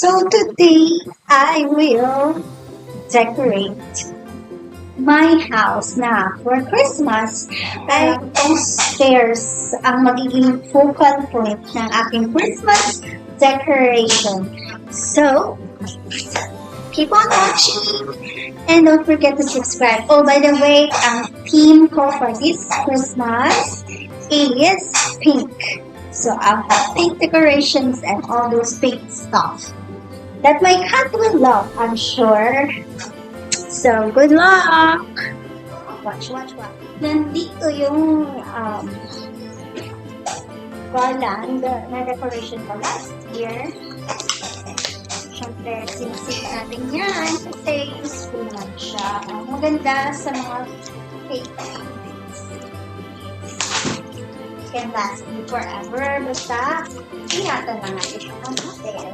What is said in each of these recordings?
So today, I will decorate my house na for Christmas. Ay, those stairs ang magiging focal point ng aking Christmas decoration. So, keep on watching and don't forget to subscribe. Oh, by the way, ang theme ko for this Christmas is pink. So I'll have pink decorations and all those pink stuff that my cat will love, I'm sure. So, good luck! Watch. Nandito yung garland na decoration ko last year. Siyempre, sinisip natin yan kasi useful lang siya. Maganda sa mga fake can last me forever. Basta, ingatan lang natin siya ng natin.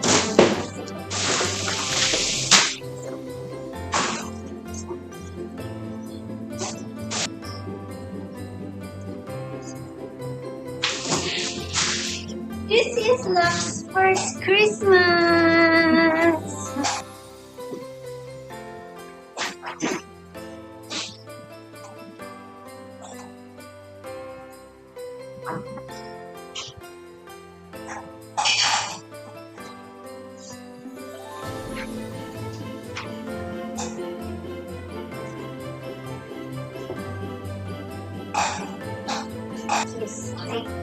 This is Lux's first Christmas! Yes, thank you.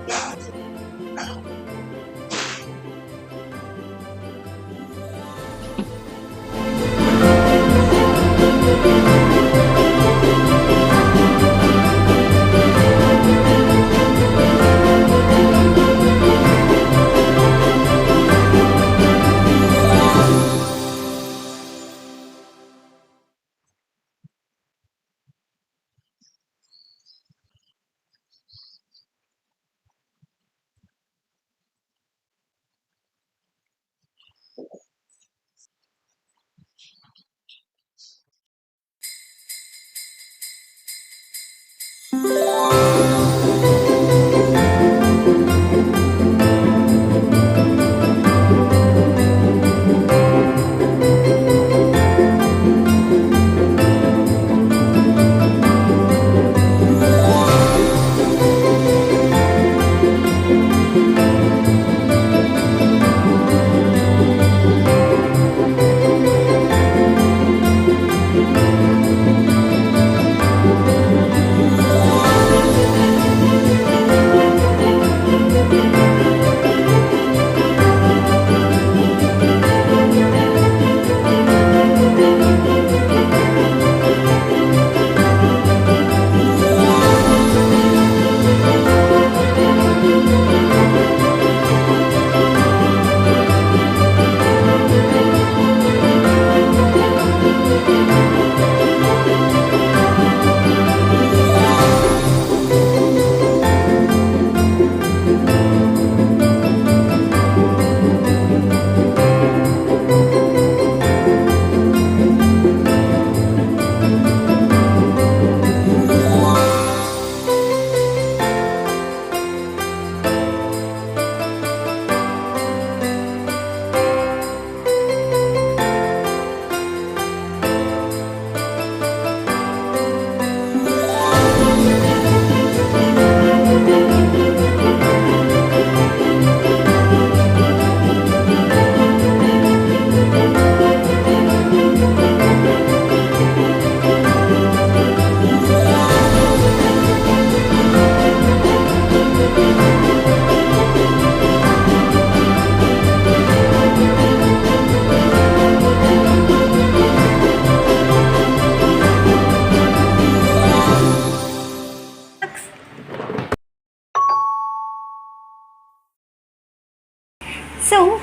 So,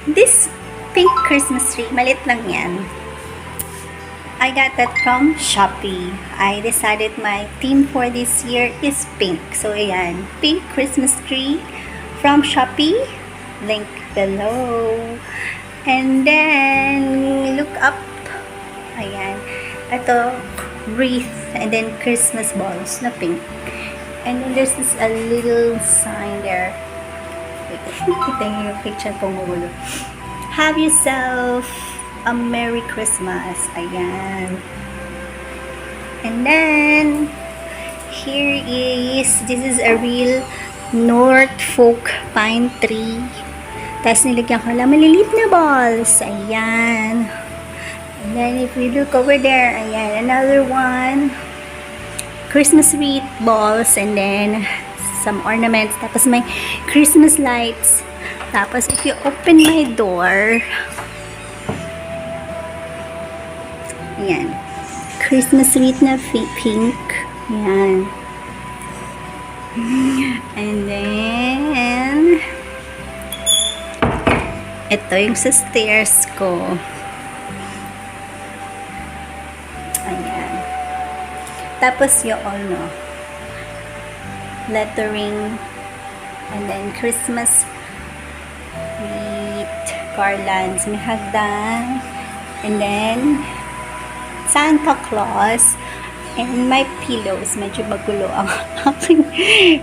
This pink Christmas tree, malit lang yan. I got that from Shopee. I decided my theme for this year is pink. So, ayan. Pink Christmas tree from Shopee. Link below. And then, look up. Ayan. Ito, wreath. And then, Christmas balls na pink. And then, there's this a little sign there. Wait, kita niyo yung picture kong magulo. Have yourself a Merry Christmas. Ayan. And then, this is a real Northfolk Pine Tree. Tapos nilagyan ko lang maliliit na balls. Ayan. And then, if we look over there, ayan, another one. Christmas wreath balls. And then, some ornaments. Tapos may Christmas lights. Tapos, if you open my door, ayan. Christmas wreath na pink. Ayan. And then, ito yung sa stairs ko. Ayan. Tapos yung lettering. And then, Christmas wreath, garlands, may hagdan. And then, Santa Claus, and my pillows. Medyo magulo ang aking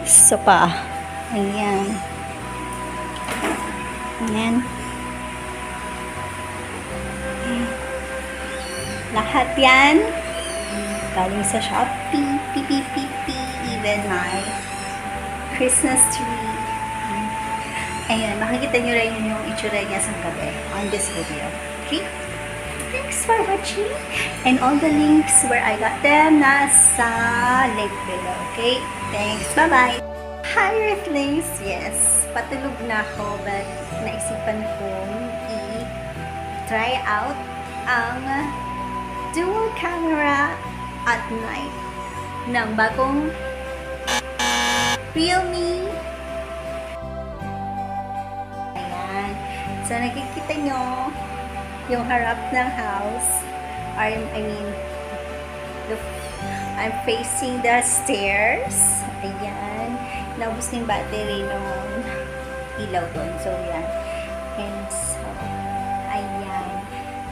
sopa. Ayan. Ayan. Lahat yan galing sa Shopee. Even my Christmas tree. Ayan. Makikita nyo rin yung itsura niya sa gabi on this video. Okay? Thanks for watching, and all the links where I got them nasa link below. Okay? Thanks. Bye-bye. Hi, Earthlings! Yes, patulog na ako, but naisipan kong i-try out ang dual camera at night ng bagong Realme. Ayan. So, nakikita nyo yung harap ng house. I'm facing the stairs. Ayan. Naubos na yung battery ng ilaw doon. So, yan. And so, ayan.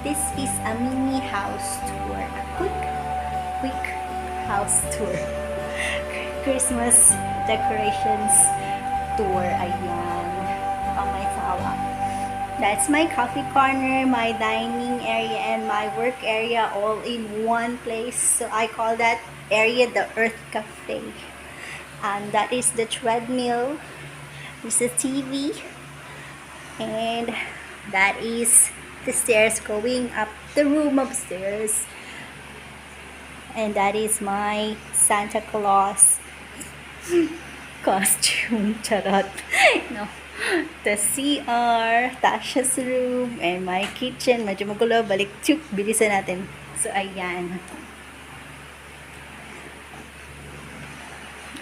This is a mini house tour. A quick house tour. Christmas decorations tour. Ayan. Oh, may sawa. That's my coffee corner, my dining area, and my work area all in one place. So I call that area the Earth Cafe. And that is the treadmill. There's the TV. And that is the stairs going up the room upstairs. And that is my Santa Claus costume. Charot. No. The CR, Tasha's room, and my kitchen. Medyo magulo. Balik, tsyuk. Bilisan natin. So, ayan.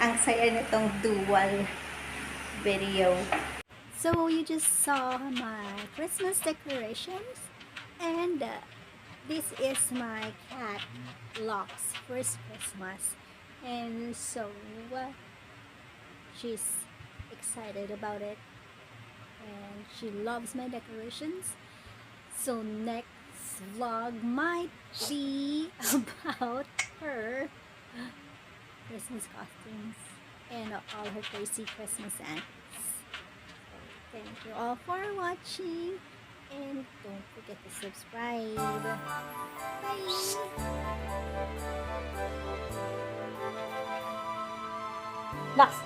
Ang saya nitong dual video. So, you just saw my Christmas decorations. And this is my cat, Locks, first Christmas. And so, she's excited about it. And she loves my decorations. So next vlog might be about her Christmas costumes and all her crazy Christmas antics. So thank you all for watching, and don't forget to subscribe. Bye! Last.